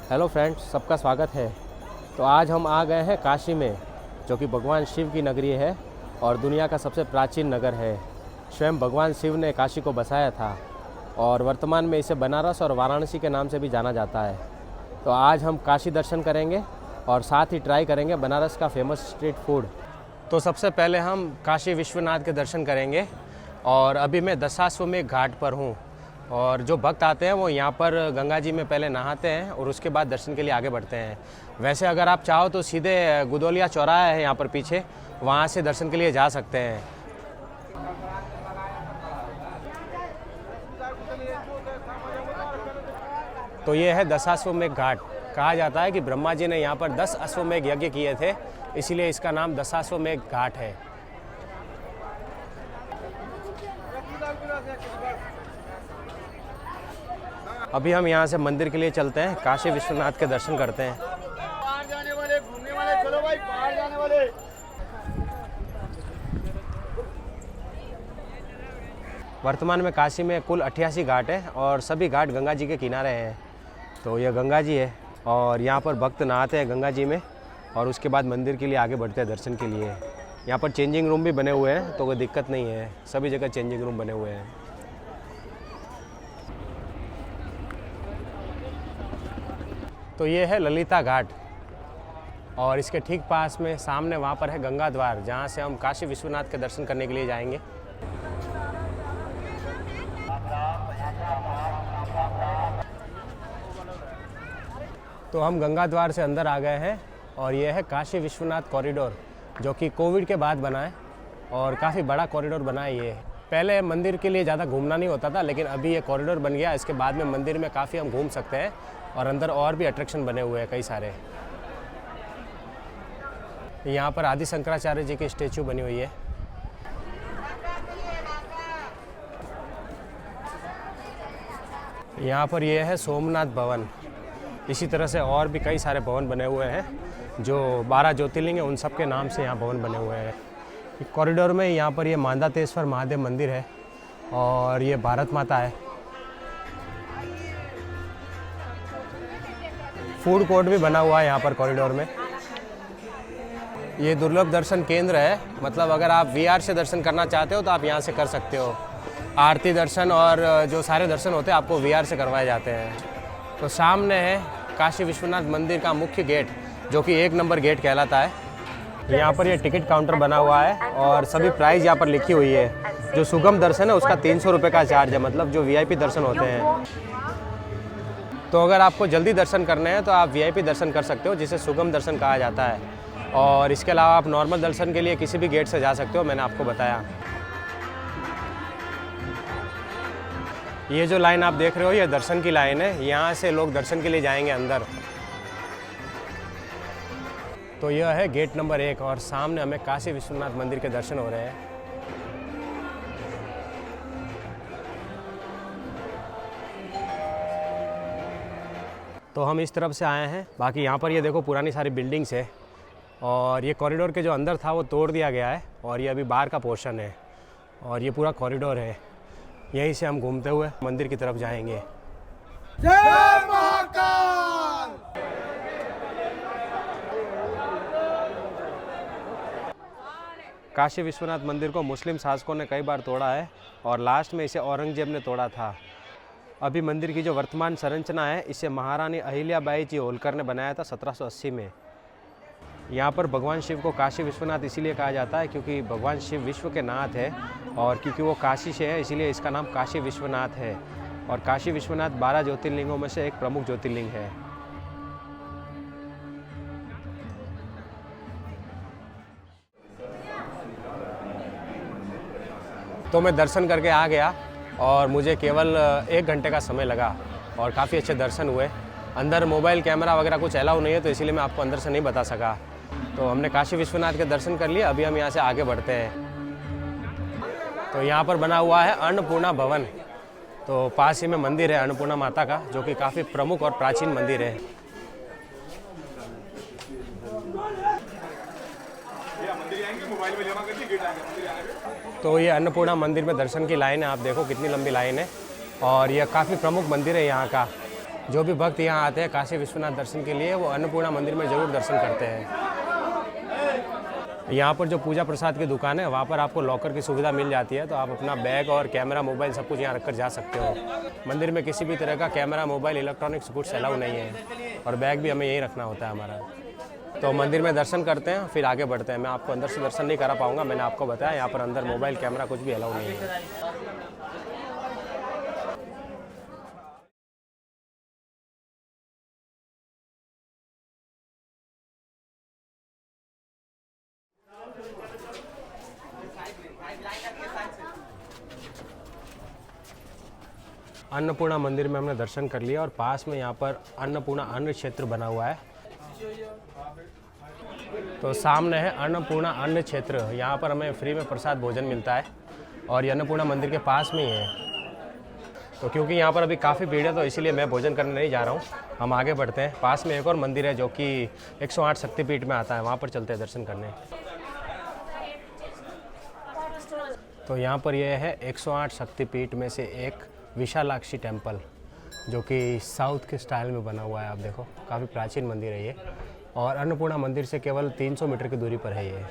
Hello friends, सबका स्वागत है। तो आज हम आ गए हैं काशी में, जो कि भगवान शिव की नगरी है और दुनिया का सबसे प्राचीन नगर है। स्वयं भगवान शिव ने काशी को बसाया था और वर्तमान में इसे बनारस और वाराणसी के नाम से भी जाना जाता है। तो आज हम काशी दर्शन करेंगे और साथ ही ट्राई करेंगे बनारस का फेमस स्ट्रीट फूड। तो सबसे पहले हम काशी विश्वनाथ के दर्शन करेंगे और अभी मैं दशाश्वमेध घाट पर हूँ और जो भक्त आते हैं वो यहाँ पर गंगा जी में पहले नहाते हैं और उसके बाद दर्शन के लिए आगे बढ़ते हैं। वैसे अगर आप चाहो तो सीधे गुदौलिया चौराहा है यहाँ पर पीछे, वहाँ से दर्शन के लिए जा सकते हैं। तो ये है दशाश्वमेध घाट। कहा जाता है कि ब्रह्मा जी ने यहाँ पर 10 अश्वमेध यज्ञ किए थे, इसीलिए इसका नाम दशाश्वमेध घाट है। अभी हम यहाँ से मंदिर के लिए चलते हैं, काशी विश्वनाथ के दर्शन करते हैं। बाहर जाने वाले, घूमने वाले, चलो भाई बाहर जाने वाले। वर्तमान में काशी में कुल 88 घाट है और सभी घाट गंगा जी के किनारे हैं। तो यह गंगा जी है और यहाँ पर भक्त नहाते हैं गंगा जी में और उसके बाद मंदिर के लिए आगे बढ़ते हैं दर्शन के लिए। यहाँ पर चेंजिंग रूम भी बने हुए हैं, तो कोई दिक्कत नहीं है, सभी जगह चेंजिंग रूम बने हुए हैं। तो ये है ललिता घाट और इसके ठीक पास में सामने वहाँ पर है गंगा द्वार, जहाँ से हम काशी विश्वनाथ के दर्शन करने के लिए जाएंगे। तो हम गंगा द्वार से अंदर आ गए हैं और ये है काशी विश्वनाथ कॉरिडोर, जो कि कोविड के बाद बना है और काफ़ी बड़ा कॉरिडोर बना है ये। पहले मंदिर के लिए ज़्यादा घूमना नहीं होता था, लेकिन अभी ये कॉरिडोर बन गया। इसके बाद में मंदिर में काफ़ी हम घूम सकते हैं और अंदर और भी अट्रैक्शन बने हुए हैं कई सारे। यहाँ पर आदि शंकराचार्य जी की स्टैचू बनी हुई है। यहाँ पर ये है सोमनाथ भवन। इसी तरह से और भी कई सारे भवन बने हुए हैं, जो 12 ज्योतिर्लिंग है उन सब के नाम से यहाँ भवन बने हुए हैं। कॉरिडोर में यहाँ पर ये मांधातेश्वर महादेव मंदिर है और ये भारत माता है। फूड कोर्ट भी बना हुआ है यहाँ पर कॉरिडोर में। ये दुर्लभ दर्शन केंद्र है, मतलब अगर आप VR से दर्शन करना चाहते हो तो आप यहाँ से कर सकते हो। आरती दर्शन और जो सारे दर्शन होते हैं आपको VR से करवाए जाते हैं। तो सामने है काशी विश्वनाथ मंदिर का मुख्य गेट, जो कि 1 नंबर गेट कहलाता है। यहाँ पर ये टिकट काउंटर बना हुआ है और सभी प्राइस यहाँ पर लिखी हुई है। जो सुगम दर्शन है उसका 300 रुपये का चार्ज है, मतलब जो VIP दर्शन होते हैं। तो अगर आपको जल्दी दर्शन करने हैं तो आप VIP दर्शन कर सकते हो, जिसे सुगम दर्शन कहा जाता है। और इसके अलावा आप नॉर्मल दर्शन के लिए किसी भी गेट से जा सकते हो, मैंने आपको बताया। ये जो लाइन आप देख रहे हो ये दर्शन की लाइन है, यहाँ से लोग दर्शन के लिए जाएंगे अंदर। तो यह है गेट नंबर 1 और सामने हमें काशी विश्वनाथ मंदिर के दर्शन हो रहे हैं। तो हम इस तरफ से आए हैं। बाकी यहाँ पर ये देखो पुरानी सारी बिल्डिंग्स है और ये कॉरिडोर के जो अंदर था वो तोड़ दिया गया है और ये अभी बाहर का पोर्शन है और ये पूरा कॉरिडोर है। यहीं से हम घूमते हुए मंदिर की तरफ जाएंगे। जय महाकाल। काशी विश्वनाथ मंदिर को मुस्लिम शासकों ने कई बार तोड़ा है और लास्ट में इसे औरंगजेब ने तोड़ा था। अभी मंदिर की जो वर्तमान संरचना है इसे महारानी अहिल्याबाई जी होलकर ने बनाया था 1780 में। यहाँ पर भगवान शिव को काशी विश्वनाथ इसीलिए कहा जाता है क्योंकि भगवान शिव विश्व के नाथ है और क्योंकि वो काशी से है इसीलिए इसका नाम काशी विश्वनाथ है। और काशी विश्वनाथ 12 ज्योतिर्लिंगों में से एक प्रमुख ज्योतिर्लिंग है। तो मैं दर्शन करके आ गया और मुझे केवल 1 घंटे का समय लगा और काफ़ी अच्छे दर्शन हुए। अंदर मोबाइल कैमरा वगैरह कुछ अलाउ नहीं है, तो इसीलिए मैं आपको अंदर से नहीं बता सका। तो हमने काशी विश्वनाथ के दर्शन कर लिए, अभी हम यहाँ से आगे बढ़ते हैं। तो यहाँ पर बना हुआ है अन्नपूर्णा भवन। तो पास ही में मंदिर है अन्नपूर्णा माता का, जो कि काफ़ी प्रमुख और प्राचीन मंदिर है। तो ये अन्नपूर्णा मंदिर में दर्शन की लाइन है, आप देखो कितनी लंबी लाइन है और यह काफ़ी प्रमुख मंदिर है यहाँ का। जो भी भक्त यहाँ आते हैं काशी विश्वनाथ दर्शन के लिए वो अन्नपूर्णा मंदिर में ज़रूर दर्शन करते हैं। यहाँ पर जो पूजा प्रसाद की दुकान है वहाँ पर आपको लॉकर की सुविधा मिल जाती है, तो आप अपना बैग और कैमरा मोबाइल सब कुछ यहाँ रखकर जा सकते हो। मंदिर में किसी भी तरह का कैमरा मोबाइल इलेक्ट्रॉनिक्स कुछ अलाउ नहीं है और बैग भी हमें यहीं रखना होता है हमारा। तो मंदिर में दर्शन करते हैं फिर आगे बढ़ते हैं। मैं आपको अंदर से दर्शन नहीं करा पाऊँगा, मैंने आपको बताया यहाँ पर अंदर मोबाइल कैमरा कुछ भी अलाउ नहीं है। अन्नपूर्णा मंदिर में हमने दर्शन कर लिया और पास में यहाँ पर अन्नपूर्णा अन्न क्षेत्र बना हुआ है। तो सामने है अन्नपूर्णा अन्न क्षेत्र, यहाँ पर हमें फ्री में प्रसाद भोजन मिलता है और ये अन्नपूर्णा मंदिर के पास में ही है। तो क्योंकि यहाँ पर अभी काफ़ी भीड़ है तो इसीलिए मैं भोजन करने नहीं जा रहा हूँ, हम आगे बढ़ते हैं। पास में एक और मंदिर है जो कि 108 शक्तिपीठ में आता है, वहाँ पर चलते हैं दर्शन करने। तो यहाँ पर यह है 108 शक्तिपीठ में से एक विशालाक्षी टेम्पल, जो कि साउथ के स्टाइल में बना हुआ है। आप देखो काफ़ी प्राचीन मंदिर है ये और अन्नपूर्णा मंदिर से केवल 300 मीटर की दूरी पर है ये।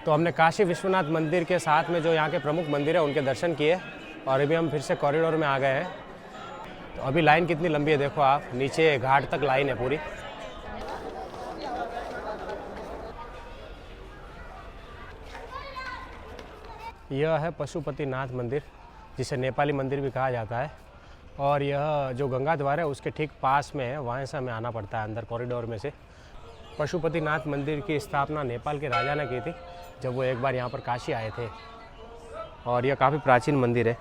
तो हमने काशी विश्वनाथ मंदिर के साथ में जो यहाँ के प्रमुख मंदिर है उनके दर्शन किए और अभी हम फिर से कॉरिडोर में आ गए हैं। तो अभी लाइन कितनी लंबी है देखो आप, नीचे घाट तक लाइन है पूरी। यह है पशुपतिनाथ मंदिर, जिसे नेपाली मंदिर भी कहा जाता है और यह जो गंगा द्वार है उसके ठीक पास में है, वहाँ से हमें आना पड़ता है अंदर कॉरिडोर में से। पशुपतिनाथ मंदिर की स्थापना नेपाल के राजा ने की थी जब वो एक बार यहाँ पर काशी आए थे और यह काफ़ी प्राचीन मंदिर है।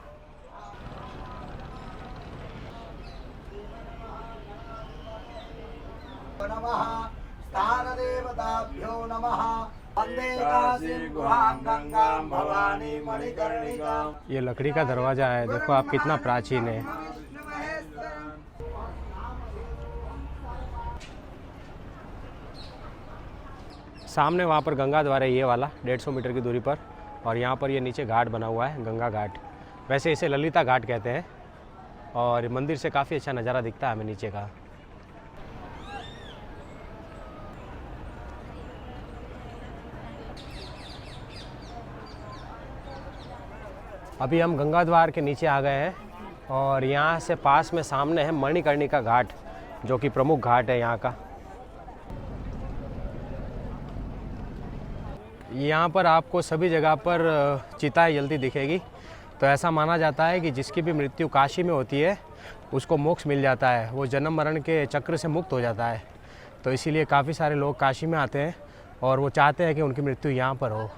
ये लकड़ी का दरवाजा है, देखो आप कितना प्राचीन है। सामने वहाँ पर गंगा द्वार है ये वाला 150 मीटर की दूरी पर और यहाँ पर ये नीचे घाट बना हुआ है, गंगा घाट। वैसे इसे ललिता घाट कहते हैं और मंदिर से काफ़ी अच्छा नज़ारा दिखता है हमें नीचे का। अभी हम गंगा द्वार के नीचे आ गए हैं और यहाँ से पास में सामने है मणिकर्णिका घाट, जो कि प्रमुख घाट है यहाँ का। यहाँ पर आपको सभी जगह पर चिताएं जलती दिखेगी। तो ऐसा माना जाता है कि जिसकी भी मृत्यु काशी में होती है उसको मोक्ष मिल जाता है, वो जन्म मरण के चक्र से मुक्त हो जाता है। तो इसीलिए काफ़ी सारे लोग काशी में आते हैं और वो चाहते हैं कि उनकी मृत्यु यहाँ पर हो।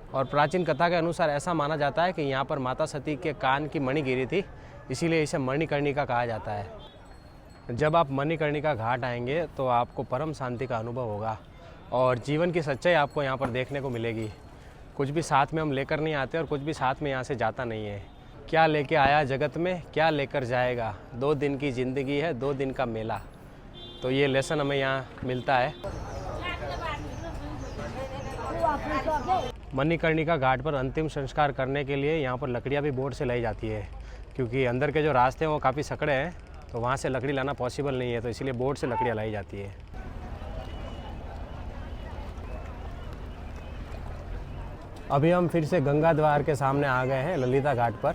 और प्राचीन कथा के अनुसार ऐसा माना जाता है कि यहाँ पर माता सती के कान की मणि गिरी थी, इसीलिए इसे मणिकर्णिका कहा जाता है। जब आप मणिकर्णिका घाट आएंगे तो आपको परम शांति का अनुभव होगा और जीवन की सच्चाई आपको यहाँ पर देखने को मिलेगी। कुछ भी साथ में हम लेकर नहीं आते और कुछ भी साथ में यहाँ से जाता नहीं है। क्या लेके आया जगत में, क्या लेकर जाएगा, 2 दिन की ज़िंदगी है, 2 दिन का मेला। तो ये लेसन हमें यहाँ मिलता है। मणिकर्णिका घाट पर अंतिम संस्कार करने के लिए यहाँ पर लकड़ियाँ भी बोट से लाई जाती है, क्योंकि अंदर के जो रास्ते हैं वो काफ़ी सकड़े हैं, तो वहाँ से लकड़ी लाना पॉसिबल नहीं है, तो इसीलिए बोट से लकड़ियाँ लाई जाती है। अभी हम फिर से गंगा द्वार के सामने आ गए हैं ललिता घाट पर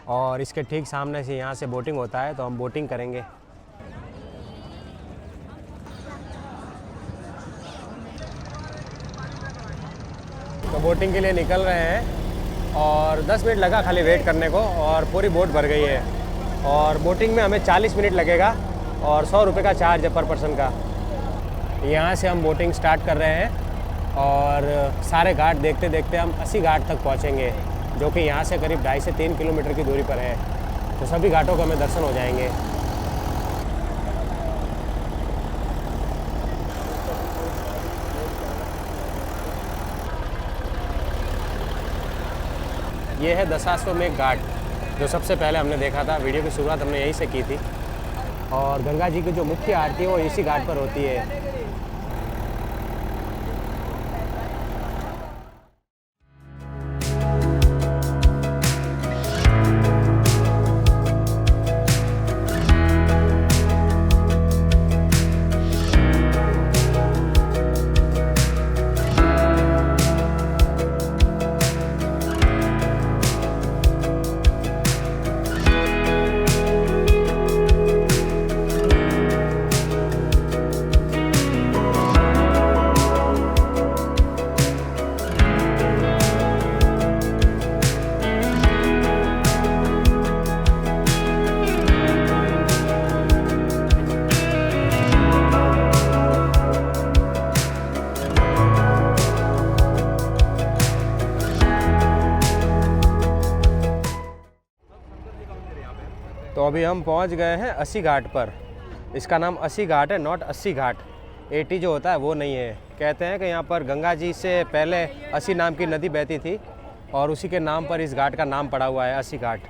और इसके ठीक सामने से यहाँ से बोटिंग होता है, तो हम बोटिंग करेंगे। तो बोटिंग के लिए निकल रहे हैं और 10 मिनट लगा खाली वेट करने को और पूरी बोट भर गई है। और बोटिंग में हमें 40 मिनट लगेगा और 100 रुपये का चार्ज है पर पर्सन का। यहाँ से हम बोटिंग स्टार्ट कर रहे हैं और सारे घाट देखते देखते हम 80 घाट तक पहुँचेंगे, जो कि यहाँ से करीब 2.5 से 3 किलोमीटर की दूरी पर है। तो सभी घाटों का हमें दर्शन हो जाएंगे। ये है दशाश्वमेध घाट, जो सबसे पहले हमने देखा था। वीडियो की शुरुआत हमने यहीं से की थी। और गंगा जी की जो मुख्य आरती है वो इसी घाट पर होती है। तो अभी हम पहुंच गए हैं अस्सी घाट पर। इसका नाम अस्सी घाट है, नॉट अस्सी घाट। 80 जो होता है वो नहीं है। कहते हैं कि यहाँ पर गंगा जी से पहले अस्सी नाम की नदी बहती थी और उसी के नाम पर इस घाट का नाम पड़ा हुआ है, अस्सी घाट।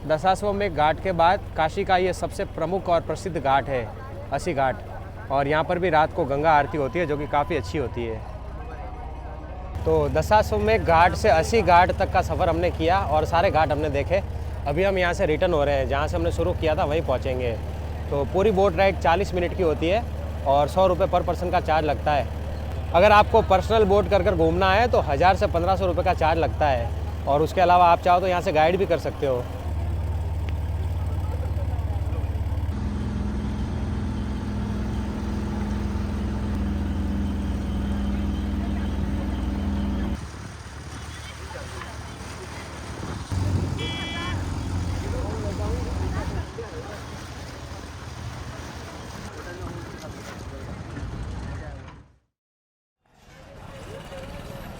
दशाश्वमेध घाट के बाद काशी का ये सबसे प्रमुख और प्रसिद्ध घाट है, अस्सी घाट। और यहाँ पर भी रात को गंगा आरती होती है जो कि काफ़ी अच्छी होती है। तो दशाश्वमेध घाट से अस्सी घाट तक का सफ़र हमने किया और सारे घाट हमने देखे। अभी हम यहाँ से रिटर्न हो रहे हैं, जहाँ से हमने शुरू किया था वहीं पहुँचेंगे। तो पूरी बोट राइड 40 मिनट की होती है और 100 रुपये पर पर्सन का चार्ज लगता है। अगर आपको पर्सनल बोट कर घूमना है तो 1000 से 1500 रुपये का चार्ज लगता है। और उसके अलावा आप चाहो तो यहाँ से गाइड भी कर सकते हो।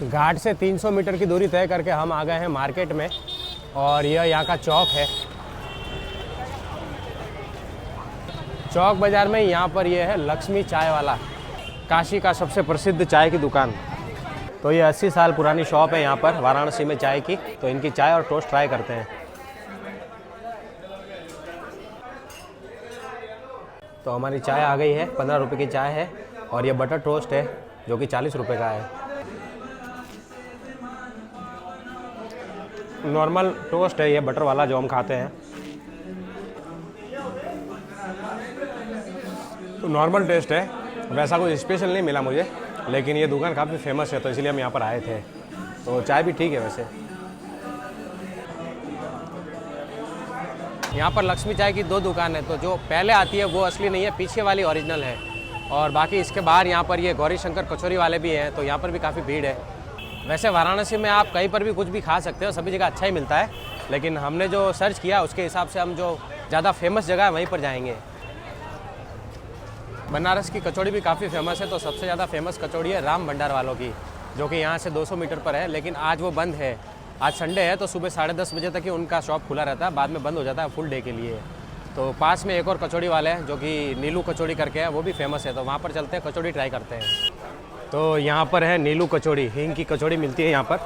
घाट से 300 मीटर की दूरी तय करके हम आ गए हैं मार्केट में और यह यहाँ का चौक है। चौक बाज़ार में यहाँ पर यह है लक्ष्मी चाय वाला, काशी का सबसे प्रसिद्ध चाय की दुकान। तो ये 80 साल पुरानी शॉप है यहाँ पर वाराणसी में चाय की। तो इनकी चाय और टोस्ट ट्राई करते हैं। तो हमारी चाय आ गई है, 15 रुपये की चाय है और ये बटर टोस्ट है जो कि 40 रुपये का है। नॉर्मल टोस्ट है ये बटर वाला जो हम खाते हैं। तो नॉर्मल टेस्ट है, वैसा कोई स्पेशल नहीं मिला मुझे, लेकिन ये दुकान काफ़ी फेमस है तो इसलिए हम यहाँ पर आए थे। तो चाय भी ठीक है वैसे। यहाँ पर लक्ष्मी चाय की 2 दुकान है। तो जो पहले आती है वो असली नहीं है, पीछे वाली ओरिजिनल है। और बाकी इसके बाहर यहाँ पर ये गौरी शंकर कचौरी वाले भी हैं, तो यहाँ पर भी काफ़ी भीड़ है। वैसे वाराणसी में आप कहीं पर भी कुछ भी खा सकते हो, सभी जगह अच्छा ही मिलता है। लेकिन हमने जो सर्च किया उसके हिसाब से हम जो ज़्यादा फेमस जगह है वहीं पर जाएंगे। बनारस की कचौड़ी भी काफ़ी फेमस है। तो सबसे ज़्यादा फेमस कचौड़ी है राम भंडार वालों की, जो कि यहाँ से 200 मीटर पर है। लेकिन आज वो बंद है, आज संडे है तो सुबह 10:30 बजे तक ही उनका शॉप खुला रहता है, बाद में बंद हो जाता है फुल डे के लिए। तो पास में एक और कचौड़ी वाले हैं जो कि नीलू कचौड़ी करके है, वो भी फेमस है। तो वहाँ पर चलते हैं, कचौड़ी ट्राई करते हैं। तो यहाँ पर है नीलू कचौड़ी, हींग की कचौड़ी मिलती है यहाँ पर।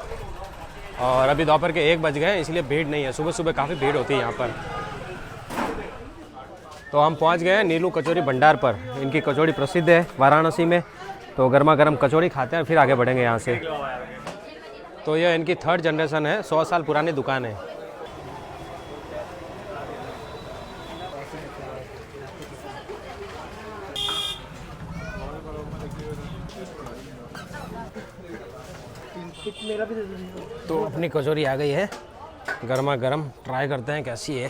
और अभी दोपहर के 1 बज गए, इसलिए भीड़ नहीं है। सुबह सुबह काफ़ी भीड़ होती है यहाँ पर। तो हम पहुँच गए हैं नीलू कचौड़ी भंडार पर। इनकी कचौड़ी प्रसिद्ध है वाराणसी में। तो गर्मा गर्म कचौड़ी खाते हैं फिर आगे बढ़ेंगे यहाँ से। तो यह इनकी 3rd जनरेशन है, 100 साल पुरानी दुकान है। तो अपनी कचौरी आ गई है, गर्मा गर्म ट्राई करते हैं कैसी है।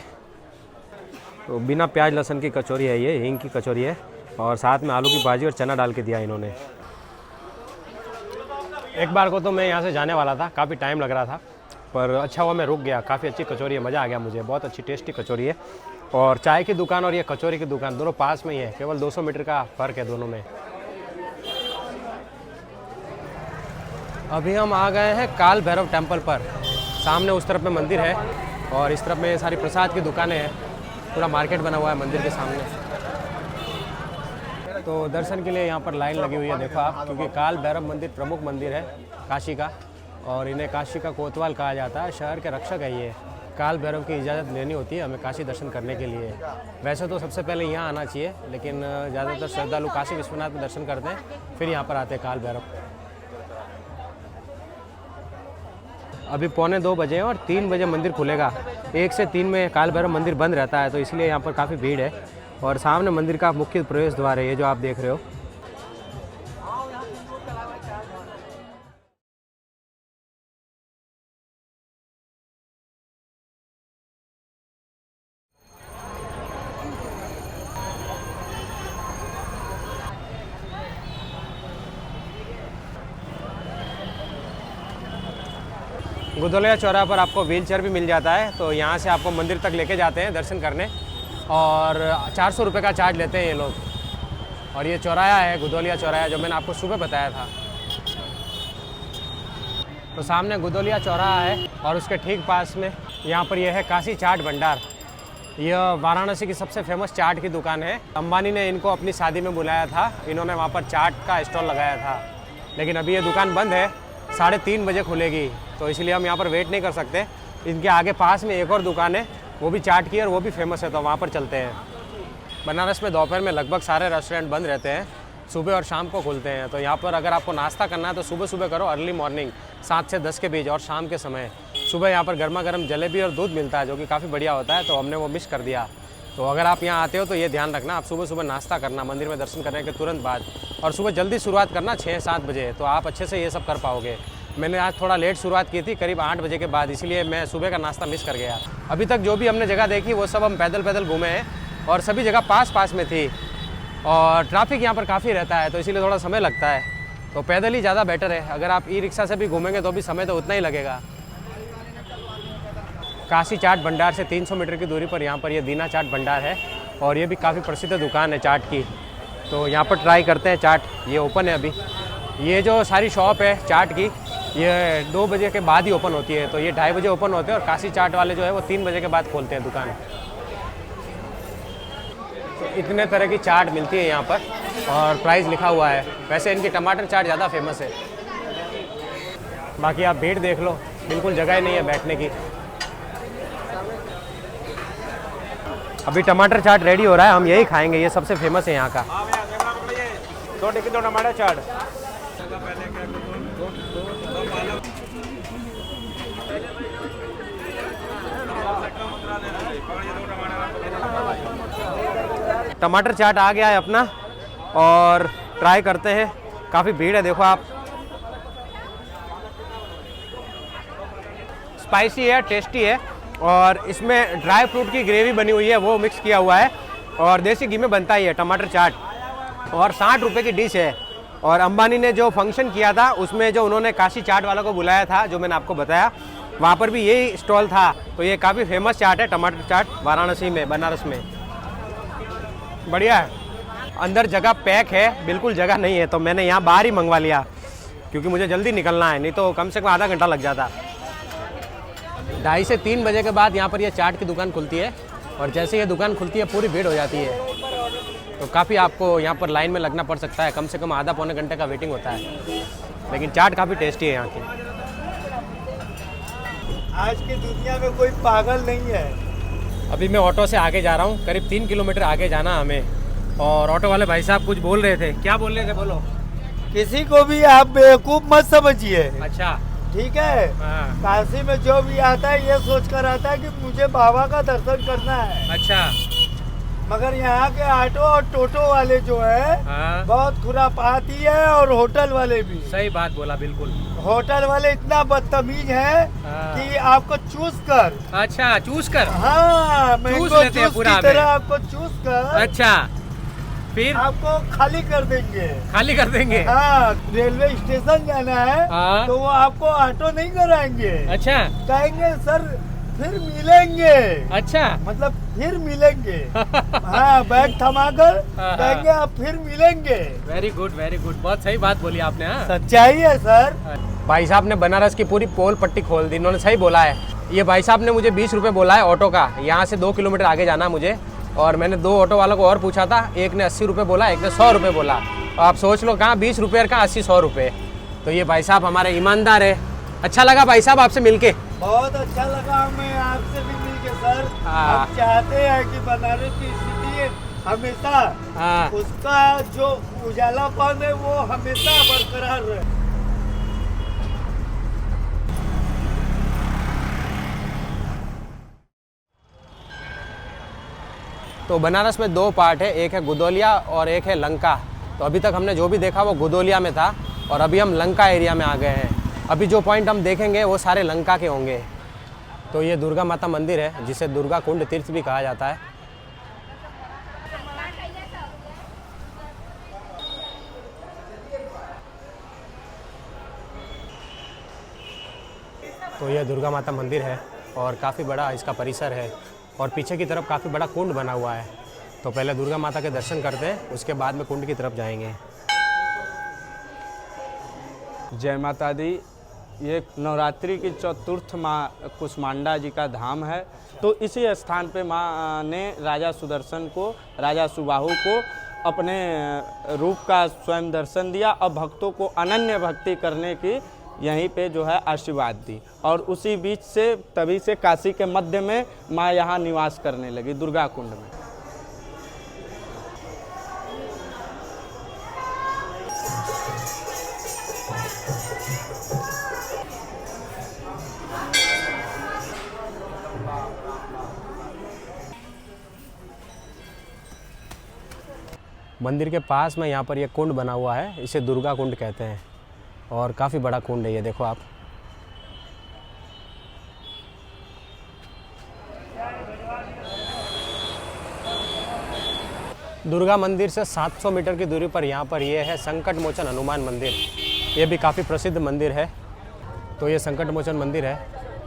तो बिना प्याज लहसुन की कचौरी है ये, हींग की कचौरी है और साथ में आलू की भाजी और चना डाल के दिया इन्होंने। एक बार को तो मैं यहाँ से जाने वाला था, काफ़ी टाइम लग रहा था, पर अच्छा हुआ मैं रुक गया। काफ़ी अच्छी कचौरी है, मज़ा आ गया मुझे, बहुत अच्छी टेस्टी कचौरी है। और चाय की दुकान और ये कचौरी की दुकान दोनों पास में ही है, केवल 200 मीटर का फ़र्क है दोनों में। अभी हम आ गए हैं काल भैरव टेम्पल पर। सामने उस तरफ में मंदिर है और इस तरफ में सारी प्रसाद की दुकानें हैं। पूरा मार्केट बना हुआ है मंदिर के सामने। तो दर्शन के लिए यहाँ पर लाइन लगी हुई है, देखो आप, क्योंकि काल भैरव मंदिर प्रमुख मंदिर है काशी का और इन्हें काशी का कोतवाल कहा जाता है। शहर के रक्षक है ये काल भैरव की इजाज़त लेनी होती है हमें काशी दर्शन करने के लिए। वैसे तो सबसे पहले यहाँ आना चाहिए, लेकिन ज़्यादातर श्रद्धालु काशी विश्वनाथ में दर्शन करते हैं, फिर यहाँ पर आते हैं काल भैरव। अभी 2:45 बजे हैं और 3 बजे मंदिर खुलेगा। 1 से 3 में काल भैरव मंदिर बंद रहता है, तो इसलिए यहाँ पर काफ़ी भीड़ है। और सामने मंदिर का मुख्य प्रवेश द्वार है, ये जो आप देख रहे हो। गुदोलिया चौराहे पर आपको व्हीलचेयर भी मिल जाता है, तो यहाँ से आपको मंदिर तक लेके जाते हैं दर्शन करने, और 400 रुपये का चार्ज लेते हैं ये लोग। और ये चौराहा है गुदोलिया चौराहा, जो मैंने आपको सुबह बताया था। तो सामने गुदोलिया चौराहा है और उसके ठीक पास में यहाँ पर यह है काशी चाट भंडार। यह वाराणसी की सबसे फेमस चाट की दुकान है। अंबानी ने इनको अपनी शादी में बुलाया था, इन्होंने वहाँ पर चाट का स्टॉल लगाया था, लेकिन अभी ये दुकान बंद है, 3:30 बजे खुलेगी, तो इसलिए हम यहाँ पर वेट नहीं कर सकते। इनके आगे पास में एक और दुकान है, वो भी चाट की है और वो भी फेमस है, तो वहाँ पर चलते हैं। बनारस में दोपहर में लगभग सारे रेस्टोरेंट बंद रहते हैं, सुबह और शाम को खुलते हैं। तो यहाँ पर अगर आपको नाश्ता करना है तो सुबह सुबह करो, अर्ली मॉर्निंग 7 से 10 के बीच, और शाम के समय। सुबह यहाँ पर गर्मा गर्म जलेबी और दूध मिलता है, जो कि काफ़ी बढ़िया होता है, तो हमने वो मिस कर दिया। तो अगर आप यहाँ आते हो तो ये ध्यान रखना, आप सुबह सुबह नाश्ता करना मंदिर में दर्शन करने के तुरंत बाद, और सुबह जल्दी शुरुआत करना 6-7 बजे, तो आप अच्छे से ये सब कर पाओगे। मैंने आज थोड़ा लेट शुरुआत की थी, करीब 8 बजे के बाद, इसलिए मैं सुबह का नाश्ता मिस कर गया। अभी तक जो भी हमने जगह देखी वो सब हम पैदल पैदल घूमे हैं, और सभी जगह पास में थी, और ट्रैफिक यहाँ पर काफ़ी रहता है, तो इसीलिए थोड़ा समय लगता है। तो पैदल ही ज़्यादा बेटर है। अगर आप ई रिक्शा से भी घूमेंगे तो भी समय तो उतना ही लगेगा। काशी चाट भंडार से 300 मीटर की दूरी पर यहाँ पर ये दीना चाट भंडार है, और ये भी काफ़ी प्रसिद्ध दुकान है चाट की। तो यहाँ पर ट्राई करते हैं चाट। ये ओपन है अभी। ये जो सारी शॉप है चाट की, ये 2 बजे के बाद ही ओपन होती है, तो ये 2:30 बजे ओपन होते हैं, और काशी चाट वाले जो है वो 3 बजे के बाद खोलते हैं दुकान। तो इतने तरह की चाट मिलती है यहाँ पर, और प्राइस लिखा हुआ है। वैसे इनकी टमाटर चाट ज़्यादा फेमस है। बाकी आप भीड़ देख लो, बिल्कुल जगह ही नहीं है बैठने की। अभी टमाटर चाट रेडी हो रहा है, हम यही खाएंगे, ये सबसे फेमस है यहाँ का। 2 टिक्की 2 टमाटर चाट। टमाटर चाट आ गया है अपना, और ट्राई करते हैं। काफ़ी भीड़ है, देखो आप। स्पाइसी है, टेस्टी है, और इसमें ड्राई फ्रूट की ग्रेवी बनी हुई है, वो मिक्स किया हुआ है, और देसी घी में बनता ही है टमाटर चाट, और 60 रुपये की डिश है। और अंबानी ने जो फंक्शन किया था उसमें जो उन्होंने काशी चाट वालों को बुलाया था, जो मैंने आपको बताया, वहाँ पर भी यही स्टॉल था। तो ये काफ़ी फेमस चाट है टमाटर चाट, वाराणसी में, बनारस में। बढ़िया है। अंदर जगह पैक है, बिल्कुल जगह नहीं है, तो मैंने यहाँ बाहर ही मंगवा लिया, क्योंकि मुझे जल्दी निकलना है, नहीं तो कम से कम आधा घंटा लग जाता। 2:30 से 3 बजे के बाद यहाँ पर ये चाट की दुकान खुलती है, और जैसे ये दुकान खुलती है पूरी भीड़ हो जाती है। तो काफ़ी आपको यहाँ पर लाइन में लगना पड़ सकता है, कम से कम आधा पौने घंटे का वेटिंग होता है, लेकिन चाट काफ़ी टेस्टी है यहाँ की। आज की दुनिया में कोई पागल नहीं है। अभी मैं ऑटो से आगे जा रहा हूँ, करीब 3 किलोमीटर आगे जाना हमें, और ऑटो वाले भाई साहब कुछ बोल रहे थे। क्या बोल रहे थे, बोलो। किसी को भी आप बेवकूफ मत समझिए। अच्छा, ठीक है। काशी में जो भी आता है ये सोच कर आता है कि मुझे बाबा का दर्शन करना है। अच्छा। मगर यहाँ के ऑटो और टोटो वाले जो है बहुत खुरापाती है, और होटल वाले भी। सही बात बोला, बिल्कुल। होटल वाले इतना बदतमीज है कि आपको चूस कर, अच्छा चूस कर, हाँ, मैंगो चूस लेते हैं जूस पूरा की तरह आपको चूस कर, अच्छा, फिर आपको खाली कर देंगे। खाली कर देंगे। हाँ, रेलवे स्टेशन जाना है तो वो आपको ऑटो नहीं कराएंगे। अच्छा। कहेंगे सर फिर मिलेंगे। अच्छा, मतलब फिर मिलेंगे। हाँ, बैग थमाकर कहेंगे आप फिर मिलेंगे। वेरी गुड, वेरी गुड, बहुत सही बात बोली आपने। हाँ, सच्चाई है सर। भाई साहब ने बनारस की पूरी पोल पट्टी खोल दी, इन्होंने सही बोला है। ये भाई साहब ने मुझे 20 रुपये बोला है ऑटो का, यहाँ से 2 किलोमीटर आगे जाना है मुझे, और मैंने 2 ऑटो वालों को और पूछा था, एक ने 80 रुपये बोला, एक ने 100 रुपये बोला। आप सोच लो, कहाँ 20 रुपये और कहाँ 80-100 रुपये। तो ये भाई साहब हमारे ईमानदार है, अच्छा लगा भाई साहब आपसे मिलके। बहुत अच्छा लगा हमें आपसे भी मिलके सर। हाँ। हम चाहते हैं कि बनारस की स्थिति हमेशा हाँ। उसका जो उजालापन है वो हमेशा बरकरार रहे। तो बनारस में 2 पार्ट है, एक है गुदौलिया और एक है लंका। तो अभी तक हमने जो भी देखा वो गुदौलिया में था और अभी हम लंका एरिया में आ गए हैं। अभी जो पॉइंट हम देखेंगे वो सारे लंका के होंगे। तो ये दुर्गा माता मंदिर है जिसे दुर्गा कुंड तीर्थ भी कहा जाता है। तो ये दुर्गा माता मंदिर है और काफ़ी बड़ा इसका परिसर है और पीछे की तरफ काफ़ी बड़ा कुंड बना हुआ है। तो पहले दुर्गा माता के दर्शन करते हैं, उसके बाद में कुंड की तरफ जाएंगे। जय माता दी। ये नवरात्रि की चतुर्थ माँ कुष्मांडा जी का धाम है। तो इसी स्थान पे माँ ने राजा सुदर्शन को, राजा सुबाहु को अपने रूप का स्वयं दर्शन दिया और भक्तों को अनन्य भक्ति करने की यहीं पे जो है आशीर्वाद दी। और उसी बीच से तभी से काशी के मध्य में माँ यहाँ निवास करने लगी, दुर्गा कुंड में। मंदिर के पास में यहाँ पर ये कुंड बना हुआ है, इसे दुर्गा कुंड कहते हैं और काफ़ी बड़ा कुंड है ये, देखो आप। दुर्गा मंदिर से 700 मीटर की दूरी पर यहाँ पर ये है संकट मोचन हनुमान मंदिर। ये भी काफ़ी प्रसिद्ध मंदिर है। तो ये संकट मोचन मंदिर है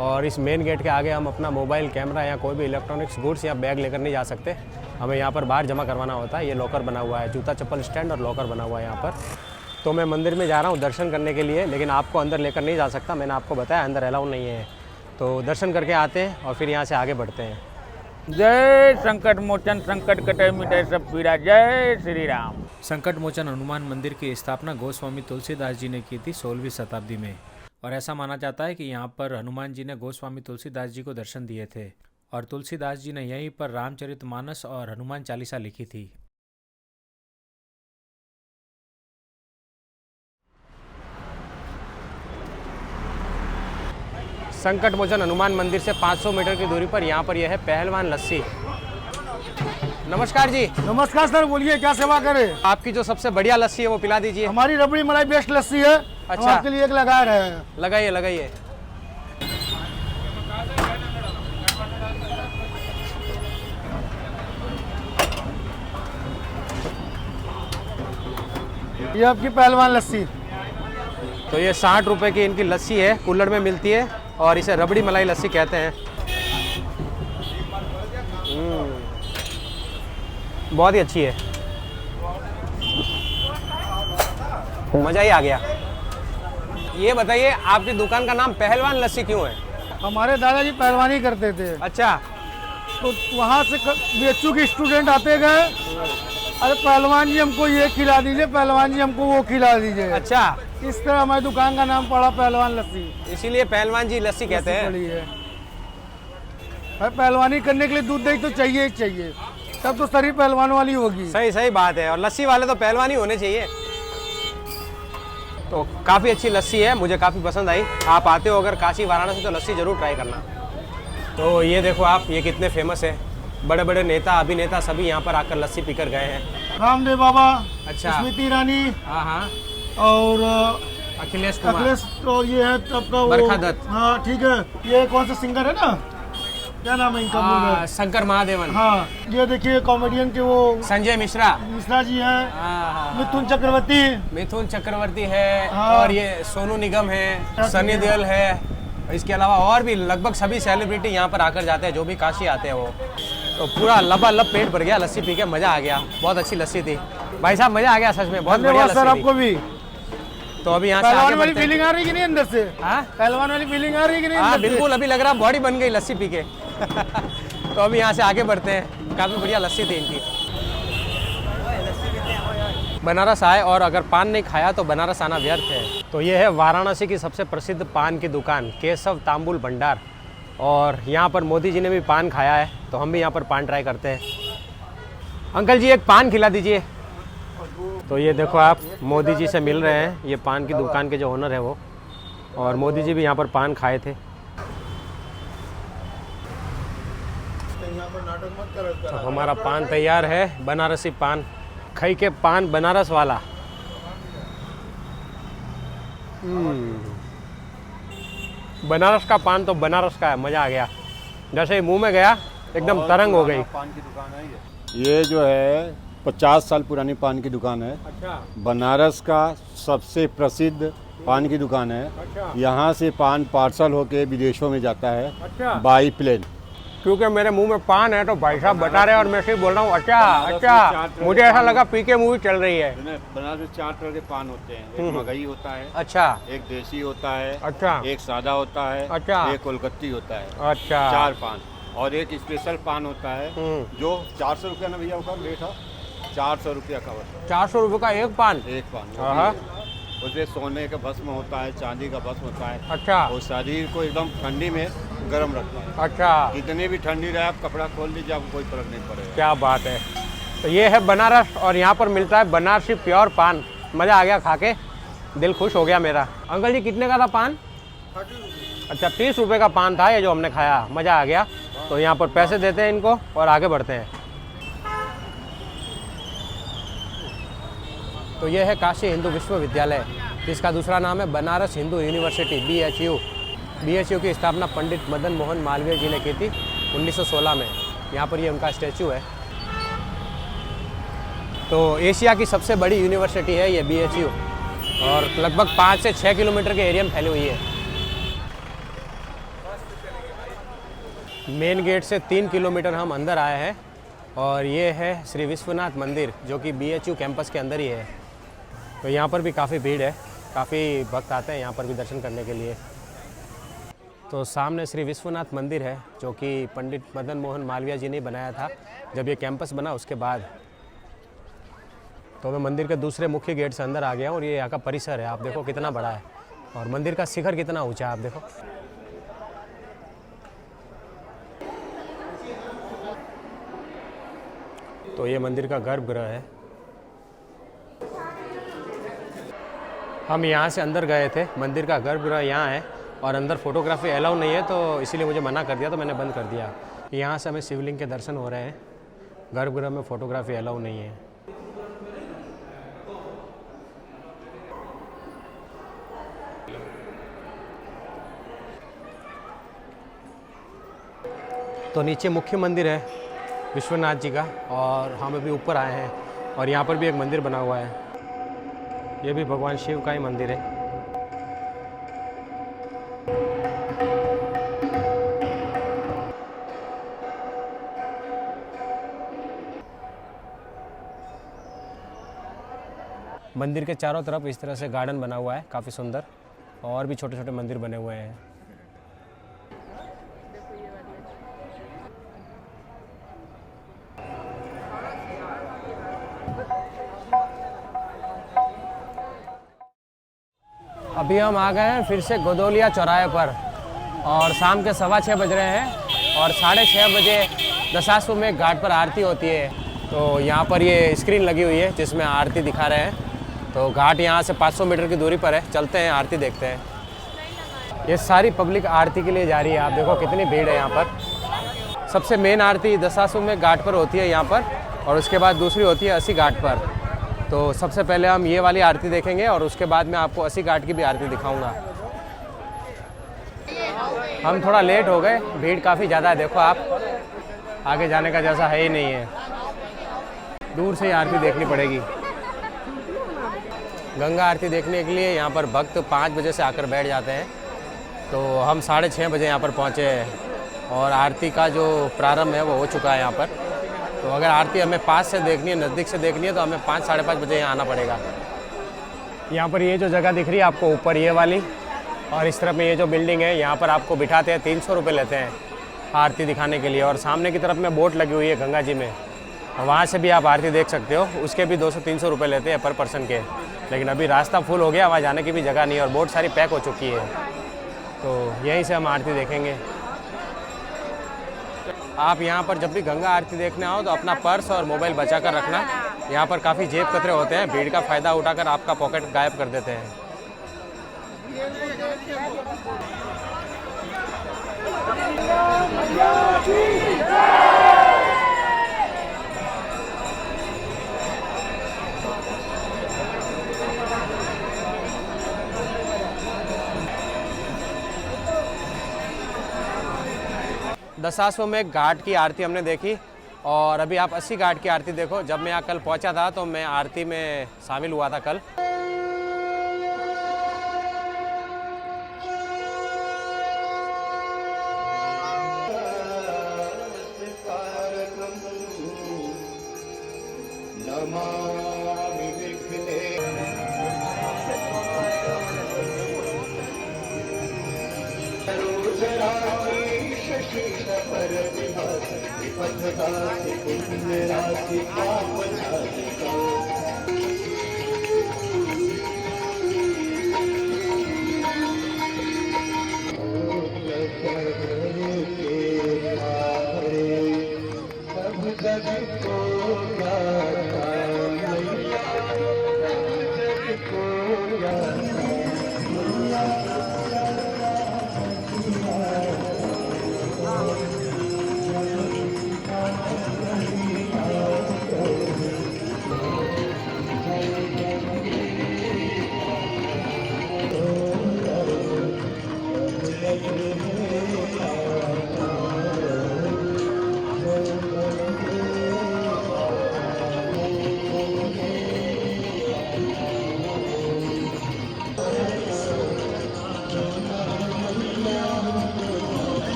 और इस मेन गेट के आगे हम अपना मोबाइल कैमरा या कोई भी इलेक्ट्रॉनिक्स गुड्स या बैग लेकर नहीं जा सकते। हमें यहाँ पर बाहर जमा करवाना होता है। ये लॉकर बना हुआ है, जूता चप्पल स्टैंड और लॉकर बना हुआ है यहाँ पर। तो मैं मंदिर में जा रहा हूँ दर्शन करने के लिए, लेकिन आपको अंदर लेकर नहीं जा सकता। मैंने आपको बताया अंदर अलाउ नहीं है। तो दर्शन करके आते हैं और फिर यहाँ से आगे बढ़ते हैं। जय संकट मोचन संकट कटे मिटे सब पीड़ा। जय श्री राम। संकट मोचन हनुमान मंदिर की स्थापना गोस्वामी तुलसीदास जी ने की थी 16वीं शताब्दी में और ऐसा माना जाता है कि यहाँ पर हनुमान जी ने गोस्वामी तुलसीदास जी को दर्शन दिए थे और तुलसीदास जी ने यहीं पर रामचरितमानस और हनुमान चालीसा लिखी थी। संकट मोचन हनुमान मंदिर से 500 मीटर की दूरी पर यहाँ पर यह है पहलवान लस्सी। नमस्कार जी। नमस्कार सर, बोलिए क्या सेवा करें। आपकी जो सबसे बढ़िया लस्सी है वो पिला दीजिए। हमारी रबड़ी मलाई बेस्ट लस्सी है। अच्छा। हम आपके लिए एक लगा रहे हैं। लगाइए लगाइए। ये आपकी पहलवान लस्सी। तो ये 60 रुपए की इनकी लस्सी है, कुल्हड़ में मिलती है और इसे रबड़ी मलाई लस्सी कहते हैं। बहुत ही अच्छी है, मज़ा ही आ गया। ये बताइए आपकी दुकान का नाम पहलवान लस्सी क्यों है? हमारे दादाजी पहलवानी करते थे, अच्छा। तो वहाँ से बीएचयू के स्टूडेंट आते गए, अरे पहलवान जी हमको ये खिला दीजिए, पहलवान जी हमको वो खिला दीजिए। अच्छा, इस तरह हमारी दुकान का नाम पड़ा पहलवान लस्सी। इसीलिए पहलवान जी लस्सी कहते हैं। भाई पहलवानी करने के लिए दूध दही तो चाहिए ही चाहिए, तब तो शरीर पहलवान वाली होगी। सही सही बात है, और लस्सी वाले तो पहलवान ही होने चाहिए। तो काफ़ी अच्छी लस्सी है, मुझे काफ़ी पसंद आई। आप आते हो अगर काशी वाराणसी तो लस्सी ज़रूर ट्राई करना। तो ये देखो आप, ये कितने फेमस है, बड़े बड़े नेता अभिनेता सभी यहाँ पर आकर लस्सी पीकर गए हैं। रामदेव बाबा, अच्छा, स्मृति ईरानी, हाँ हाँ, और अखिलेश कुमार, और ये है आपका बरखा दत्त। हाँ ठीक है, ये कौन सा सिंगर है ना, क्या नाम है इनका? शंकर महादेवन। हाँ, ये देखिए कॉमेडियन के वो संजय मिश्रा जी हैं, हाँ, मिथुन चक्रवर्ती, मिथुन चक्रवर्ती है, हाँ, और ये सोनू निगम है, सनी देओल है। इसके अलावा और भी लगभग सभी सेलिब्रिटी यहाँ पर आकर जाते हैं, जो भी काशी आते हैं वो। तो पूरा लबालब पेट भर गया लस्सी पी के, मज़ा आ गया। बहुत अच्छी लस्सी थी भाई साहब, मज़ा आ गया सच में, बहुत बढ़िया सर आपको भी। तो अभी यहाँ से पहलवान आगे वाली बढ़ते हैं। फीलिंग आ रही कि नहीं अंदर से? हाँ, पहलवान वाली फीलिंग आ रही है कि नहीं हाँ अंदर से? बिल्कुल, अभी लग रहा बॉडी बन गई लस्सी पी के। तो अभी यहाँ से आगे बढ़ते हैं, काफ़ी बढ़िया लस्सी थी इनकी। बनारस आए और अगर पान नहीं खाया तो बनारस आना व्यर्थ है। तो ये है वाराणसी की सबसे प्रसिद्ध पान की दुकान केशव तांबुल भंडार, और यहाँ पर मोदी जी ने भी पान खाया है, तो हम भी यहाँ पर पान ट्राई करते हैं। अंकल जी एक पान खिला दीजिए। तो ये देखो आप मोदी जी से मिल रहे हैं, ये पान की दुकान के जो ओनर है वो, और मोदी जी भी यहाँ पर पान खाए थे। तो हमारा पान तैयार है, बनारसी पान, खई के पान बनारस वाला। बनारस का पान तो बनारस का है, मज़ा आ गया। जैसे ही मुंह में गया एकदम तरंग हो गई। पान की दुकान है ये जो है 50 साल पुरानी पान की दुकान है। अच्छा बनारस का सबसे प्रसिद्ध पान की दुकान है। अच्छा। यहाँ से पान पार्सल होके विदेशों में जाता है अच्छा। By plane. क्योंकि मेरे मुंह में पान है तो भाई साहब बता रहे हैं और मैं सिर्फ बोल रहा हूँ अच्छा अच्छा, मुझे ऐसा लगा पीके मूवी चल रही है। बनारस में 4 तरह के पान होते हैं, एक मगई होता है, अच्छा एक देसी होता है, अच्छा एक सादा होता है, अच्छा। एक कोलकत्ती होता है। अच्छा 4 पान, और एक स्पेशल पान होता है जो 400 रुपया ना भैया उसका रेट है, 400 रुपया का बस 400 रुपये का एक पान। एक पान। हाँ। उसमें सोने का भस्म होता है, चांदी का भस्म होता है। अच्छा और शरीर को एकदम ठंडी में गर्म रखता है। अच्छा कितनी भी ठंडी रहे आप कपड़ा खोल लीजिए, आपको कोई फर्क नहीं पड़ेगा। क्या बात है। तो ये है बनारस और यहाँ पर मिलता है बनारसी प्योर पान। मज़ा आ गया खा के, दिल खुश हो गया मेरा। अंकल जी कितने का था पान? अच्छा 30 रुपये का पान था ये जो हमने खाया, मज़ा आ गया। तो यहाँ पर पैसे देते हैं इनको और आगे बढ़ते हैं। तो ये है काशी हिंदू विश्वविद्यालय, जिसका दूसरा नाम है Banaras Hindu university BHU। BHU की स्थापना पंडित मदन मोहन मालवीय जी ने की थी 1916 में। यहाँ पर ये उनका स्टैचू है। तो एशिया की सबसे बड़ी यूनिवर्सिटी है ये BHU, और लगभग 5 से 6 किलोमीटर के एरिया में फैली हुई है। मेन गेट से 3 किलोमीटर हम अंदर आए हैं, और ये है श्री विश्वनाथ मंदिर जो कि BHU कैंपस के अंदर ही है। तो यहाँ पर भी काफ़ी भीड़ है, काफ़ी भक्त आते हैं यहाँ पर भी दर्शन करने के लिए। तो सामने श्री विश्वनाथ मंदिर है जो कि पंडित मदन मोहन मालवीय जी ने बनाया था जब ये कैंपस बना उसके बाद। तो मैं मंदिर के दूसरे मुख्य गेट से अंदर आ गया हूँ, और ये यहाँ का परिसर है, आप देखो कितना बड़ा है, और मंदिर का शिखर कितना ऊंचा है आप देखो। तो ये मंदिर का गर्भगृह है। हम यहाँ से अंदर गए थे, मंदिर का गर्भगृह यहाँ है, और अंदर फोटोग्राफी अलाउ नहीं है, तो इसीलिए मुझे मना कर दिया, तो मैंने बंद कर दिया। यहाँ से हमें शिवलिंग के दर्शन हो रहे हैं, गर्भगृह में फोटोग्राफी अलाउ नहीं है। तो नीचे मुख्य मंदिर है विश्वनाथ जी का, और हम अभी ऊपर आए हैं, और यहाँ पर भी एक मंदिर बना हुआ है। ये भी भगवान शिव का ही मंदिर है। मंदिर के चारों तरफ इस तरह से गार्डन बना हुआ है, काफ़ी सुंदर, और भी छोटे छोटे मंदिर बने हुए हैं। अभी हम आ गए हैं फिर से गोदौलिया चौराहे पर, और शाम के 6:15 बज रहे हैं, और 6:30 बजे दशाश्व में घाट पर आरती होती है। तो यहाँ पर ये स्क्रीन लगी हुई है जिसमें आरती दिखा रहे हैं। तो घाट यहाँ से 500 मीटर की दूरी पर है, चलते हैं आरती देखते हैं। ये सारी पब्लिक आरती के लिए जा रही है, आप देखो कितनी भीड़ है यहाँ पर। सबसे मेन आरती दशाश्व में घाट पर होती है यहाँ पर, और उसके बाद दूसरी होती है 80 घाट पर। तो सबसे पहले हम ये वाली आरती देखेंगे, और उसके बाद मैं आपको 80 घाट की भी आरती दिखाऊंगा। हम थोड़ा लेट हो गए, भीड़ काफ़ी ज़्यादा है, देखो आप, आगे जाने का जैसा है ही नहीं है, दूर से ही आरती देखनी पड़ेगी। गंगा आरती देखने के लिए यहाँ पर भक्त 5 बजे से आकर बैठ जाते हैं। तो हम 6:30 बजे यहाँ पर पहुँचे हैं, और आरती का जो प्रारंभ है वो हो चुका है यहाँ पर। तो अगर आरती हमें पास से देखनी है, नज़दीक से देखनी है, तो हमें 5, 5:30 बजे यहाँ आना पड़ेगा। यहाँ पर ये जो जगह दिख रही है आपको ऊपर, ये वाली, और इस तरफ में ये जो बिल्डिंग है, यहाँ पर आपको बिठाते हैं, 300 रुपये लेते हैं आरती दिखाने के लिए। और सामने की तरफ में बोट लगी हुई है गंगा जी में, वहाँ से भी आप आरती देख सकते हो, उसके भी 200-300 रुपये लेते हैं पर पर्सन के। लेकिन अभी रास्ता फुल हो गया, वहाँ जाने की भी जगह नहीं है और बोट सारी पैक हो चुकी है, तो यहीं से हम आरती देखेंगे। आप यहाँ पर जब भी गंगा आरती देखने आओ तो अपना पर्स और मोबाइल बचा कर रखना। यहाँ पर काफ़ी जेब कतरे होते हैं, भीड़ का फ़ायदा उठाकर आपका पॉकेट गायब कर देते हैं। दशाश्वमेध घाट की आरती हमने देखी और अभी आप 80 घाट की आरती देखो। जब मैं यहाँ कल पहुँचा था तो मैं आरती में शामिल हुआ था कल।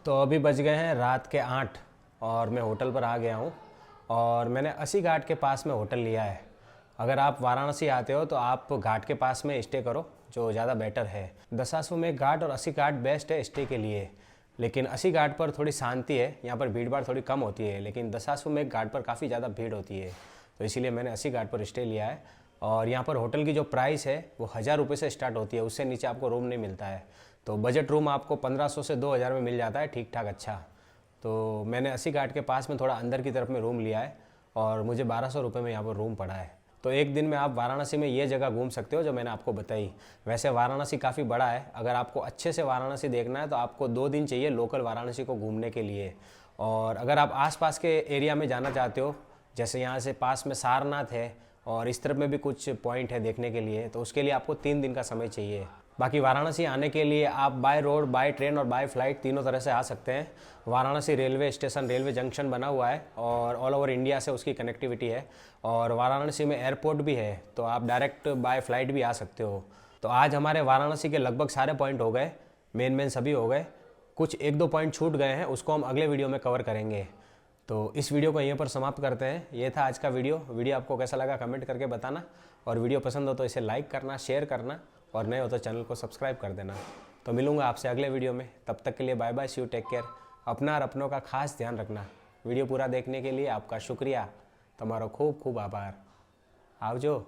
तो अभी बज गए हैं रात के 8 और मैं होटल पर आ गया हूँ और मैंने 80 घाट के पास में होटल लिया है। अगर आप वाराणसी आते हो तो आप घाट के पास में स्टे करो, जो ज़्यादा बेटर है। दशाश्वमेध घाट और 80 घाट बेस्ट है स्टे के लिए, लेकिन 80 घाट पर थोड़ी शांति है, यहाँ पर भीड़ भाड़ थोड़ी कम होती है, लेकिन दशाश्वमेध घाट पर काफ़ी ज़्यादा भीड़ होती है, तो इसीलिए मैंने 80 घाट पर स्टे लिया है। और यहाँ पर होटल की जो प्राइस है वो 1000 रुपये से स्टार्ट होती है, उससे नीचे आपको रूम नहीं मिलता है। तो बजट रूम आपको 1500 से 2000 में मिल जाता है, ठीक ठाक अच्छा। तो मैंने 80 घाट के पास में थोड़ा अंदर की तरफ में रूम लिया है और मुझे 1200 रुपये में यहाँ पर रूम पड़ा है। तो एक दिन में आप वाराणसी में ये जगह घूम सकते हो जो मैंने आपको बताई। वैसे वाराणसी काफ़ी बड़ा है, अगर आपको अच्छे से वाराणसी देखना है तो आपको 2 दिन चाहिए लोकल वाराणसी को घूमने के लिए। और अगर आप आसपास के एरिया में जाना चाहते हो, जैसे यहाँ से पास में सारनाथ है और इस तरफ में भी कुछ पॉइंट है देखने के लिए, तो उसके लिए आपको 3 दिन का समय चाहिए। बाकी वाराणसी आने के लिए आप बाय रोड, बाय ट्रेन और बाय फ्लाइट तीनों तरह से आ सकते हैं। Varanasi railway station, railway junction बना हुआ है और ऑल ओवर इंडिया से उसकी कनेक्टिविटी है और वाराणसी में एयरपोर्ट भी है, तो आप डायरेक्ट बाय फ्लाइट भी आ सकते हो। तो आज हमारे वाराणसी के लगभग सारे पॉइंट हो गए, मेन सभी हो गए। कुछ 1-2 पॉइंट छूट गए हैं, उसको हम अगले वीडियो में कवर करेंगे। तो इस वीडियो को यहीं पर समाप्त करते हैं। ये था आज का वीडियो आपको कैसा लगा कमेंट करके बताना, और वीडियो पसंद हो तो इसे लाइक करना, शेयर करना, और नए हो तो चैनल को सब्सक्राइब कर देना। तो मिलूंगा आपसे अगले वीडियो में, तब तक के लिए bye bye, see you, take care. अपना और अपनों का खास ध्यान रखना। वीडियो पूरा देखने के लिए आपका शुक्रिया, तुम्हारा खूब खूब आभार। आवजो।